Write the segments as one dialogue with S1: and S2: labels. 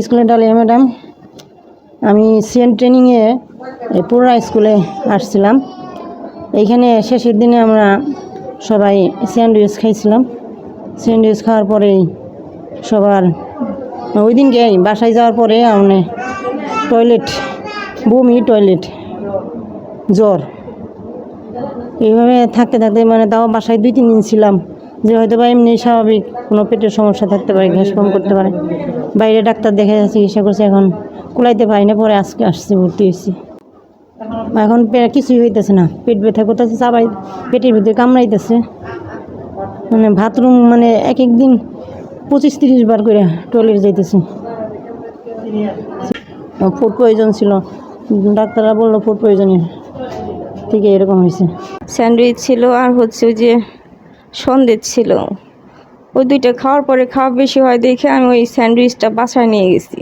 S1: স্কুলে dahlia madam, আমি CN ট্রেনিংয়ে পুরা স্কুলে আসছিলাম। এইখানে শেষের দিনে আমরা সবাই স্যান্ডউইচ খাইছিলাম। স্যান্ডউইচ খাওয়ার পরেই সবার ওই দিনকে বাসায় যাওয়ার পরে আমি টয়লেট বমি, টয়লেট, জ্বর, এইভাবে থাকতে থাকতে মানে তাও বাসায় 2-3 দিন ছিলাম, যে হয়তো বা এমনি স্বাভাবিক কোনো পেটের সমস্যা থাকতে পারে, গ্যাস ফর্ম করতে পারে। বাইরে ডাক্তার দেখে চিকিৎসা করছে, এখন কুলাইতে পারি না, পরে আজকে আসছি, ভর্তি হয়েছি। এখন কিছুই হইতেছে না, পেট ব্যথা করতেছে, সবাই পেটের ভিতরে কামড়াইতেছে, মানে বাথরুম মানে এক এক দিন 25-30 বার করে টয়লেট যাইতেছে। ফুড পয়জন ছিল, ডাক্তাররা বললো ফুড পয়জনের থেকে এরকম হয়েছে।
S2: স্যান্ডউইচ ছিল আর হচ্ছে ওই যে সন্দেশ ছিল, ওই দুইটা খাওয়ার পরে খাওয়া বেশি হয় দেখে আমি ওই স্যান্ডউইচটা বাসায় নিয়ে গেছি।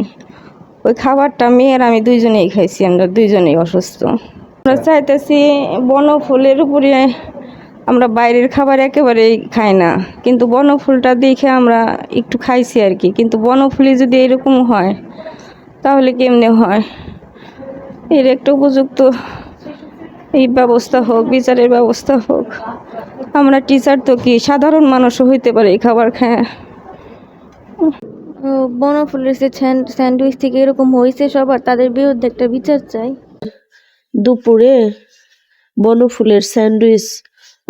S2: ওই খাবারটা মেয়ের আমি দুইজনেই খাইছি, আমরা দুইজনেই অসুস্থ। আমরা চাইতেছি বনফুলের উপরে, আমরা বাইরের খাবার একেবারেই খাই না, কিন্তু বনফুলটা দেখে আমরা একটু খাইছি আর কি। কিন্তু বনফুলে যদি এরকম হয় তাহলে কেমনে হয়? এর একটা উপযুক্ত এই ব্যবস্থা হোক, বিচারের ব্যবস্থা হোক। আমরা টিচার তো কি সাধারণ মানুষও হইতে পারে এই খাবার খায়।
S3: বনফুলের যে স্যান্ডউইচ থেকে এরকম হয়েছে সবার, তাদের বিরুদ্ধে একটা বিচার চাই।
S4: দুপুরে বনফুলের স্যান্ডউইচ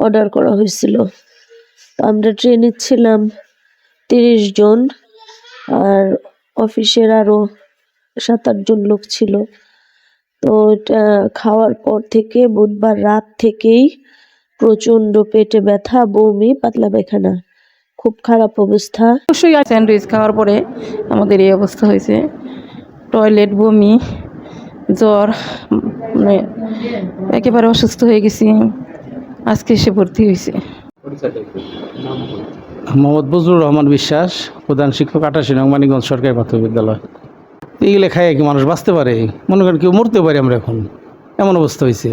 S4: অর্ডার করা হয়েছিল। আমরা ট্রেনে ছিলাম 30 জন, আর অফিসের আরো 7-8 জন লোক ছিল। তো এটা খাওয়ার পর থেকে বুধবার রাত থেকেই প্রচন্ড পেটে ব্যথা, বমি, পাতলা পায়খানা, খুব খারাপ অবস্থা।
S1: অবশ্যই স্যান্ডউইচ খাওয়ার পরে আমাদের এই অবস্থা হয়েছে, টয়লেট, বমি, জ্বর, মানে একেবারে অসুস্থ হয়ে গেছি। আজকে এসে ভর্তি হয়েছে।
S5: মোহাম্মদ বজলুর রহমান বিশ্বাস, প্রধান শিক্ষক, 88 নং মানিকগঞ্জ সরকারি প্রাথমিক বিদ্যালয়। এইগুলো খাইয়ে কি মানুষ বাঁচতে পারে? মনে করেন কেউ মরতে পারি আমরা, এখন এমন অবস্থা হয়েছে।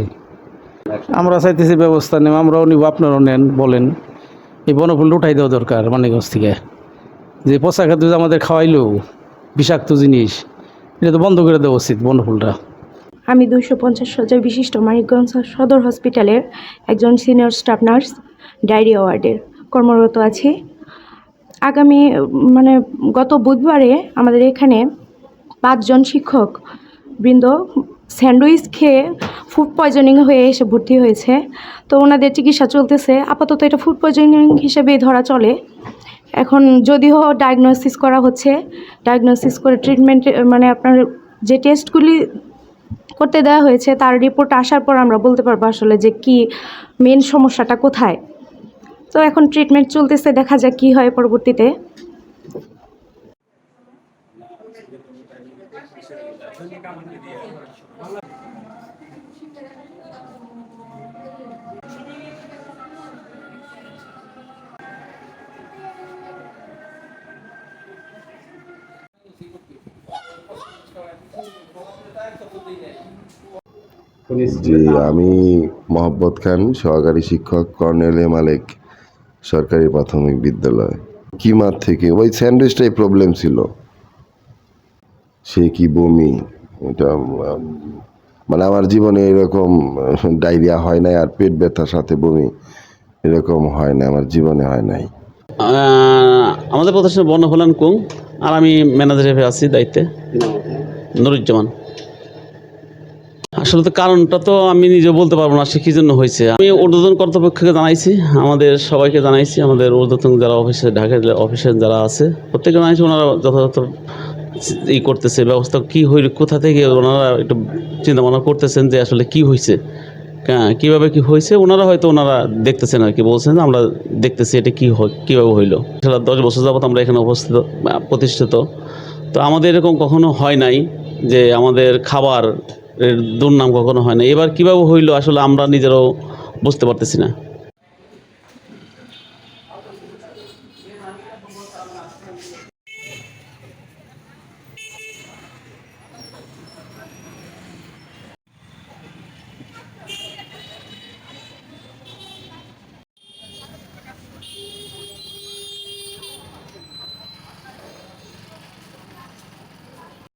S5: আমরা চাইতেছি ব্যবস্থা নেব, আমরাও নিব, আপনারাও নেন, বলেন। এই বনফুল উঠাই দেওয়া দরকার মানিকগঞ্জ থেকে। যে পচা খাদ্য আমাদের খাওয়াইলো, বিষাক্ত জিনিস, এটা তো বন্ধ করে দেওয়া উচিত বনফুলটা।
S6: আমি 250 শয্যার বিশিষ্ট মানিকগঞ্জ সদর হসপিটালের একজন সিনিয়র স্টাফ নার্স, ডায়রিয়া ওয়ার্ডের কর্মরত আছি। আগামী গত বুধবারে আমাদের এখানে 5 জন শিক্ষক বৃন্দ স্যান্ডউইচ খেয়ে ফুড পয়জনিং হয়ে এসে ভর্তি হয়েছে। তো ওনাদের চিকিৎসা চলতেছে, আপাতত এটা ফুড পয়জনিং হিসেবেই ধরা চলে। এখন যদিও ডায়াগনোসিস করা হচ্ছে, ডায়াগনোসিস করে ট্রিটমেন্ট আপনার যে টেস্টগুলি করতে দেওয়া হয়েছে তার রিপোর্ট আসার পর আমরা বলতে পারবো আসলে যে কি মেন সমস্যাটা কোথায়। তো এখন ট্রিটমেন্ট চলতেছে, দেখা যাক কি হয় পরবর্তীতে।
S7: জি, আমি মোহাম্মদ খান, সহকারী শিক্ষক, কর্নেল এ মালিক সরকারি প্রাথমিক বিদ্যালয়। কিমার থেকে ওই স্যান্ডউইচটাই প্রবলেম ছিল, সে কি বমি, এটা মানে আমার জীবনে এরকম ডায়রিয়া হয় নাই, আর পেট ব্যথার সাথে বমি এরকম হয় না, আমার জীবনে হয় নাই।
S8: আমাদের প্রতিষ্ঠান বর্ণফলান কুং, আর আমি ম্যানেজার হিসেবে আছি দায়িত্বে, নুরুজ্জামান। আসলে তো কারণটা তো আমি নিজে বলতে পারবো না সে কী জন্য হয়েছে। আমি ঊর্ধ্বতন কর্তৃপক্ষকে জানাইছি, আমাদের সবাইকে জানাইছি, আমাদের ঊর্ধ্বতন যারা অফিসে, ঢাকার অফিসে যারা আছে প্রত্যেকে জানাইছি। ওনারা যথাযথ করতেছে ব্যবস্থা, কী হইল, কোথা থেকে ওনারা একটু চিন্তা ভাবনা করতেছেন যে আসলে কি হয়েছে, কীভাবে কি হয়েছে। ওনারা হয়তো দেখতেছেন আর কি, বলছেন আমরা দেখতেছি এটা কীভাবে হইলো। 10 বছর যাবত আমরা এখানে প্রতিষ্ঠিত। তো আমাদের এরকম কখনো হয় নাই যে আমাদের খাবার দুর্নাম কখনো হয় না। এবার কীভাবে হইলো আসলে আমরা নিজেরাও বুঝতে পারতেছি না।